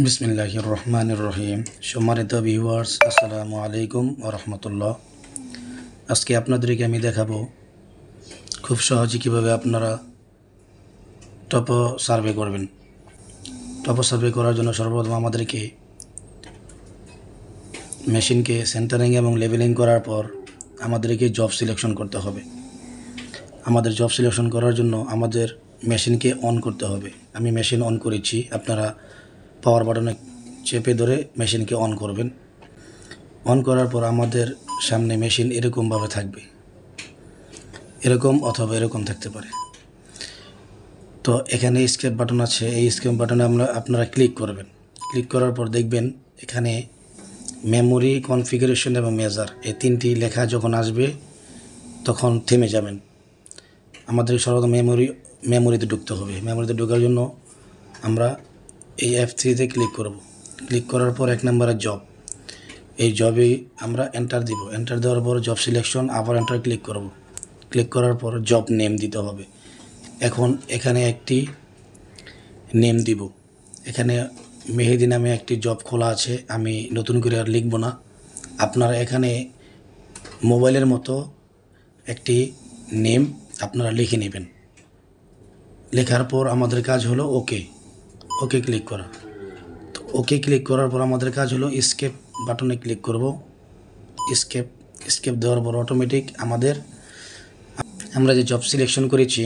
বিসমিল্লাহির রহমানির রহিম। সম্মানিত ভিউয়ার্স, আসসালামু আলাইকুম ওয়া রাহমাতুল্লাহ। আজকে আপনাদেরকে আমি দেখাবো খুব সহজে কীভাবে আপনারা টপো সার্ভে করবেন। টপো সার্ভে করার জন্য সর্বপ্রথম আমাদেরকে মেশিনকে সেন্টারিং এবং লেভেলিং করার পর আমাদেরকে জব সিলেকশন করতে হবে। আমাদের জব সিলেকশন করার জন্য আমাদের মেশিনকে অন করতে হবে। আমি মেশিন অন করেছি, আপনারা পাওয়ার বাটনে চেপে ধরে মেশিনকে অন করবেন। অন করার পর আমাদের সামনে মেশিন এরকমভাবে থাকবে, এরকম অথবা এরকম থাকতে পারে। তো এখানে স্কেপ বাটন আছে, এই স্কেপ বাটনে আপনারা ক্লিক করবেন। ক্লিক করার পর দেখবেন এখানে মেমোরি, কনফিগারেশন এবং মেজার এই তিনটি লেখা যখন আসবে তখন থেমে যাবেন। আমাদের সর্বদা মেমোরিতে ঢুকতে হবে। মেমোরিতে ঢোকার জন্য আমরা এই F3-তে ক্লিক করব। ক্লিক করার পর 1 নম্বরের জব, এই জবে আমরা এন্টার দিব। এন্টার দেওয়ার পর জব সিলেকশন, আবার এন্টার ক্লিক করব। ক্লিক করার পর জব নেম দিতে হবে। এখন এখানে একটি নেম দিব। এখানে মেহেদি নামে একটি জব খোলা আছে, আমি নতুন করে আর লিখব না। আপনারা এখানে মোবাইলের মতো একটি নেম আপনারা লিখে নেবেন। লেখার পর আমাদের কাজ হলো ওকে ক্লিক করা। তো ওকে ক্লিক করার পর আমাদের কাজ হলো স্কেপ বাটনে ক্লিক করব। স্কেপ দেওয়ার পর অটোমেটিক আমরা যে জব সিলেকশন করেছি,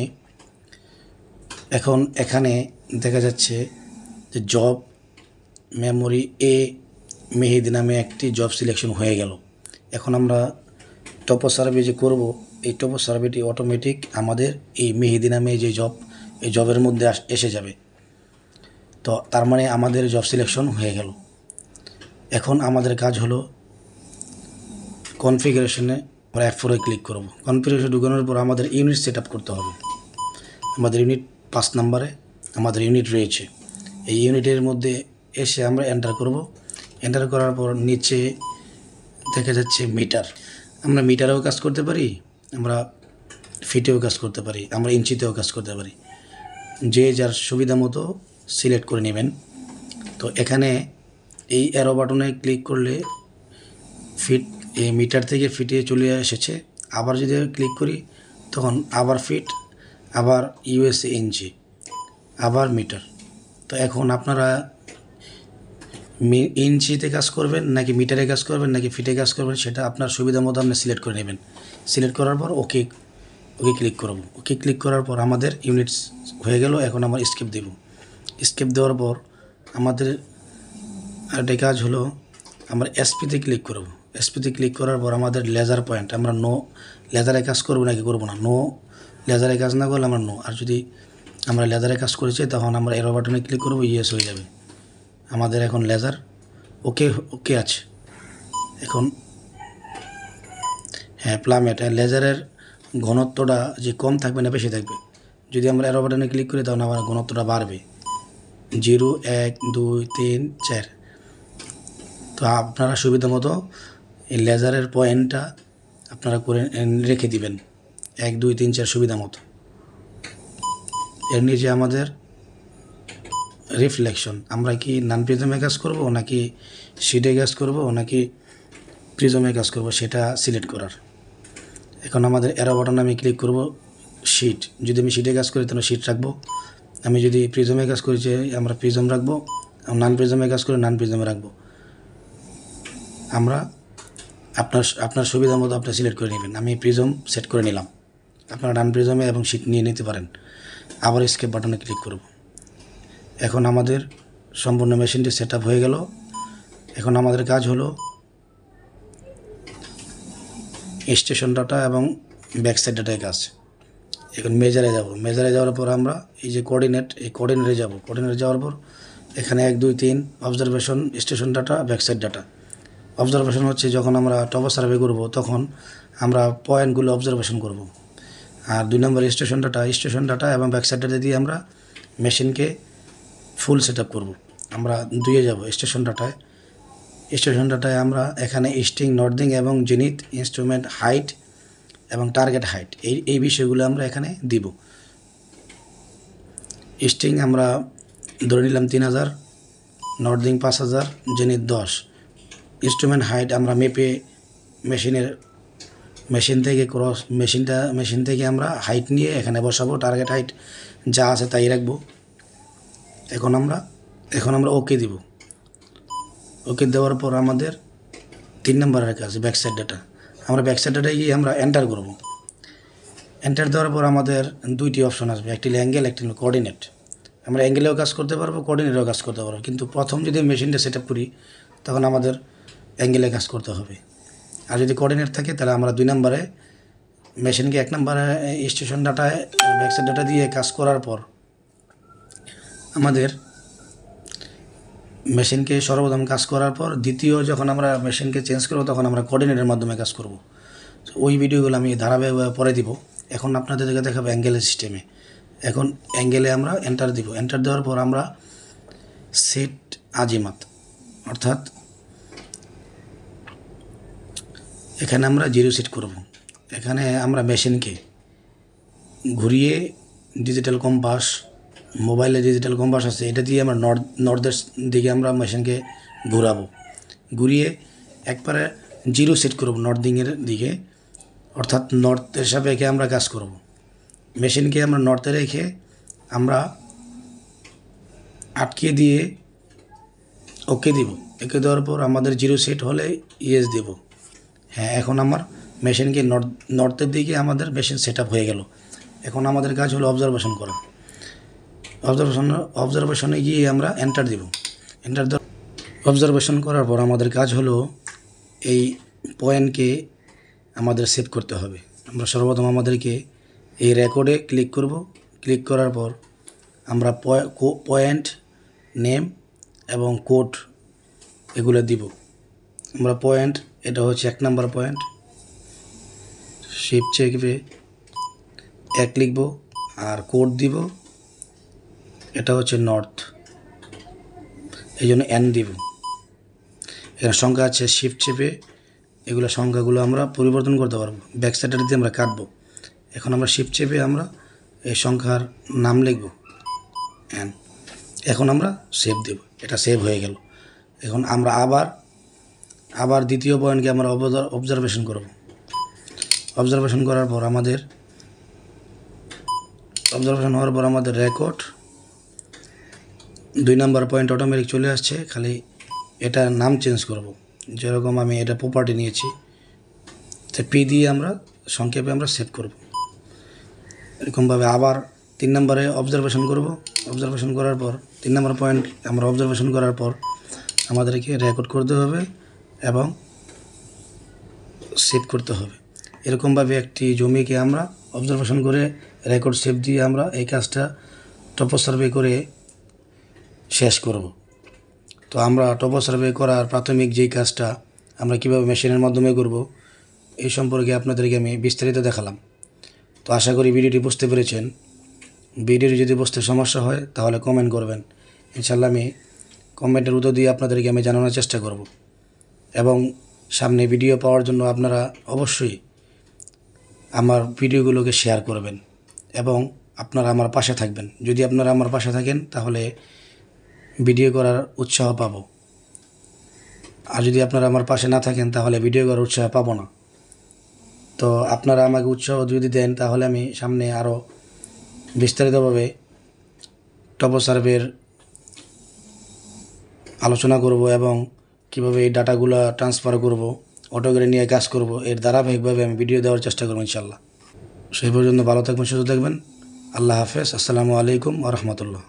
এখন এখানে দেখা যাচ্ছে যে জব মেমোরি এ মেহেদি নামে একটি জব সিলেকশন হয়ে গেল। এখন আমরা টপো সার্ভে যে করব, এই টপো সার্ভেটি অটোমেটিক আমাদের এই মেহেদি নামে যে জব, এই জবের মধ্যে এসে যাবে। তো তার মানে আমাদের জব সিলেকশন হয়ে গেল। এখন আমাদের কাজ হলো কনফিগারেশনে আমরা F4-এ ক্লিক করব। কনফিগারেশন ঢুকানোর পর আমাদের ইউনিট সেট আপ করতে হবে। আমাদের ইউনিট 5 নম্বরে আমাদের ইউনিট রয়েছে। এই ইউনিটের মধ্যে এসে আমরা এন্টার করব। এন্টার করার পর নিচে দেখা যাচ্ছে মিটার। আমরা মিটারেও কাজ করতে পারি, আমরা ফিটেও কাজ করতে পারি, আমরা ইঞ্চিতেও কাজ করতে পারি। যে যার সুবিধা মতো সিলেক্ট করে নেবেন। তো এখানে এই অ্যারো বাটনে ক্লিক করলে ফিট, এই মিটার থেকে ফিটে চলে এসেছে। আবার যদি ক্লিক করি তখন আবার ফিট, আবার ইউএসএ ইঞ্চি, আবার মিটার। তো এখন আপনারা ইঞ্চিতে কাজ করবেন নাকি মিটারে কাজ করবেন নাকি ফিটে কাজ করবেন, সেটা আপনার সুবিধা মতো আপনি সিলেক্ট করে নেবেন। সিলেক্ট করার পর ওকে ক্লিক করব। ওকে ক্লিক করার পর আমাদের ইউনিটস হয়ে গেল। এখন আমরা স্কেপ দেব। স্কেপ দেওয়ার পর আমাদের আরেকটা কাজ হলো আমরা এসপিতে ক্লিক করব। এসপিতে ক্লিক করার পর আমাদের লেজার পয়েন্ট, আমরা নো লেজারে কাজ করব নাকি করব না। নো লেজারে কাজ না করলে আমরা নো, আর যদি আমরা লেজারে কাজ করেছি তখন আমরা এরো বাটনে ক্লিক করব, ইয়েস হয়ে যাবে। আমাদের এখন লেজার ওকে আছে। এখন হ্যাঁ, প্লামেট লেজারের ঘনত্বটা যে কম থাকবে না বেশি থাকবে। যদি আমরা এরো বাটনে ক্লিক করি তখন আমার ঘনত্বটা বাড়বে, 0 1 2 3 4। তো আপনারা সুবিধা মতো এই লেজারের পয়েন্টটা আপনারা করে রেখে দিবেন 1 2 3 4 সুবিধা মতো। এর নিচে আমাদের রিফ্লেকশন, আমরা কি নন প্রিজমে কাজ করব নাকি শিটে কাজ করব নাকি প্রিজমে কাজ করব সেটা সিলেক্ট করার। এখন আমাদের অ্যারো বাটনে আমি ক্লিক করব শিট। যদি আমি শিটে কাজ করি তাহলে শিট রাখবো, আমি যদি প্রিজমে কাজ করি যে আমরা প্রিজম রাখবো, নন প্রিজমে কাজ করে নন প্রিজমে রাখবো। আমরা আপনার সুবিধা মতো আপনি সিলেক্ট করে নেবেন। আমি প্রিজম সেট করে নিলাম, আপনারা নন প্রিজমে এবং শিট নিয়ে নিতে পারেন। আবার স্কেপ বাটনে ক্লিক করব। এখন আমাদের সম্পূর্ণ মেশিনটি সেট আপ হয়ে গেল। এখন আমাদের কাজ হলো স্টেশন ডাটা এবং ব্যাকসাইড ডাটায় কাজ। এখন মেজারে যাব। মেজারে যাওয়ার পর আমরা এই যে এই কোঅর্ডিনেটে যাব। কোঅর্ডিনেটে যাওয়ার পর এখানে 1 2 3 observation, station data, backside data. Observation হচ্ছে যখন আমরা টপো সার্ভে করব তখন আমরা পয়েন্টগুলো অবজারভেশন করব। আর 2 নম্বর স্টেশন ডাটা এবং ব্যাকসাইড ডাটা দিয়ে আমরা মেশিনকে ফুল সেট আপ করবো। আমরা 2-এ যাব। স্টেশন ডাটায় আমরা এখানে স্টিং, নর্দিং এবং জেনিথ, ইনস্ট্রুমেন্ট হাইট এবং টার্গেট হাইট, এই বিষয়গুলো আমরা এখানে দিব। স্টিং আমরা ধরে নিলাম 3000, নর্দিং 5000, জেনিথ 10। ইনস্ট্রুমেন্ট হাইট আমরা মেপে মেশিন থেকে আমরা হাইট নিয়ে এখানে বসাবো। টার্গেট হাইট যা আছে তাই রাখবো। এখন আমরা ওকে দিব। ওকে দেওয়ার পর আমাদের 3 নম্বরের কাজ ব্যাকসাইড ডাটা। আমরা ব্যাকসাইড ডাটায় গিয়ে আমরা এন্টার করব। এন্টার দেওয়ার পর আমাদের 2টি অপশন আসবে, একটি অ্যাঙ্গেল, একটি কোঅর্ডিনেট। আমরা অ্যাঙ্গেলেও কাজ করতে পারবো, কোঅর্ডিনেটেও কাজ করতে পারবো, কিন্তু প্রথম যদি মেশিনটা সেট আপ করি তখন আমাদের অ্যাঙ্গেলে কাজ করতে হবে। আর যদি কোঅর্ডিনেট থাকে তাহলে আমরা 2 নম্বরে মেশিনকে 1 নম্বরে স্টেশন ডাটায় ব্যাকসাইড ডাটা দিয়ে কাজ করার পর আমাদের মেশিনকে সর্বপ্রথম কাজ করার পর দ্বিতীয় যখন আমরা মেশিনকে চেঞ্জ করব তখন আমরা কোঅর্ডিনেটের মাধ্যমে কাজ করব। ওই ভিডিওগুলো আমি ধারাবাহিকভাবে পরে দিব। এখন আপনাদেরকে দেখাবো অ্যাঙ্গেলের সিস্টেমে। এখন অ্যাঙ্গেলে আমরা এন্টার দিব। এন্টার দেওয়ার পর আমরা সেট আজিমাত, অর্থাৎ এখানে আমরা 0 সেট করব। এখানে আমরা মেশিনকে ঘুরিয়ে ডিজিটাল কম্পাস, মোবাইলে ডিজিটাল কম্পাস আছে, এটা দিয়ে আমরা নর্থের দিকে আমরা মেশিনকে ঘোরাবো। ঘুরিয়ে একবারে 0 সেট করব নর্থিংয়ের দিকে, অর্থাৎ নর্থের সাপেক্ষে আমরা কাজ করব। মেশিনকে আমরা নর্থে রেখে আমরা আটকে দিয়ে ওকে দিব। ওকে দেওয়ার পর আমাদের 0 সেট হলে ইয়েস দেব। হ্যাঁ, এখন আমার মেশিনকে নর্থের দিকে আমাদের মেশিন সেট আপ হয়ে গেল। এখন আমাদের কাজ হলো অবজারভেশন করা। অবজারভেশনে গিয়ে আমরা এন্টার দিব। এন্টার অবজারভেশন করার পর আমাদের কাজ হলো এই পয়েন্টকে আমাদের সেভ করতে হবে। আমরা সর্বপ্রথম আমাদেরকে এই রেকর্ডে ক্লিক করব। ক্লিক করার পর আমরা পয়েন্ট নেম এবং কোড এগুলো দিব। আমরা পয়েন্ট, এটা হচ্ছে 1 নম্বর পয়েন্ট, শিফট চেপে 1 লিখব, আর কোড দিব, এটা হচ্ছে নর্থ, এই জন্য N দিব। এখানে সংখ্যা আছে, শিফট চেপে এগুলো সংখ্যাগুলো আমরা পরিবর্তন করতে পারবো। ব্যাকসাইড ডাটা দিয়ে আমরা কাটবো। এখন আমরা শিফট চেপে আমরা এই সংখ্যার নাম লিখব N। এখন আমরা সেভ দেব। এটা সেভ হয়ে গেল। এখন আমরা আবার দ্বিতীয় পয়েন্টকে আমরা অবজারভেশন করব। অবজারভেশন করার পর অবজারভেশন হওয়ার পর আমাদের রেকর্ড 2 নম্বর পয়েন্ট অটোমেটিক চলে আসছে। খালি এটা নাম চেঞ্জ করব। যেরকম আমি এটা প্রপার্টি নিয়েছি, তো পি দিয়ে আমরা সংক্ষেপে আমরা সেভ করব। এরকমভাবে আবার 3 নম্বরে অবজারভেশন করব। অবজারভেশন করার পর 3 নম্বর পয়েন্ট আমরা অবজারভেশন করার পর আমাদেরকে রেকর্ড করতে হবে এবং সেভ করতে হবে। এরকমভাবে একটি জমিকে আমরা অবজারভেশন করে রেকর্ড সেভ দিয়ে আমরা এই কাজটা টপো সার্ভে করে শেষ করব। তো আমরা টপো সার্ভে করার প্রাথমিক যেই কাজটা আমরা কীভাবে মেশিনের মাধ্যমে করব এই সম্পর্কে আপনাদেরকে আমি বিস্তারিত দেখালাম। তো আশা করি ভিডিওটি বুঝতে পেরেছেন। ভিডিওটি যদি বুঝতে সমস্যা হয় তাহলে কমেন্ট করবেন। ইনশাল্লাহ আমি কমেন্টের উত্তর দিয়ে আপনাদেরকে আমি জানানোর চেষ্টা করব। এবং সামনে ভিডিও পাওয়ার জন্য আপনারা অবশ্যই আমার ভিডিওগুলোকে শেয়ার করবেন এবং আপনারা আমার পাশে থাকবেন। যদি আপনারা আমার পাশে থাকেন তাহলে ভিডিও করার উৎসাহ পাব, আর যদি আপনারা আমার পাশে না থাকেন তাহলে ভিডিও করার উৎসাহ পাবো না। তো আপনারা আমাকে উৎসাহ যদি দেন তাহলে আমি সামনে আরও বিস্তারিতভাবে টপো সার্ভের আলোচনা করব এবং কীভাবে এই ডাটাগুলো ট্রান্সফার করব, অটোগ্রে নিয়ে কাজ করব, এর ধারাবাহিকভাবে আমি ভিডিও দেওয়ার চেষ্টা করব ইনশাল্লাহ। সেই পর্যন্ত ভালো থাকবেন, সুস্থ থাকবেন। আল্লাহ হাফেজ। আসসালামু আলাইকুম ওয়া রাহমাতুল্লাহ।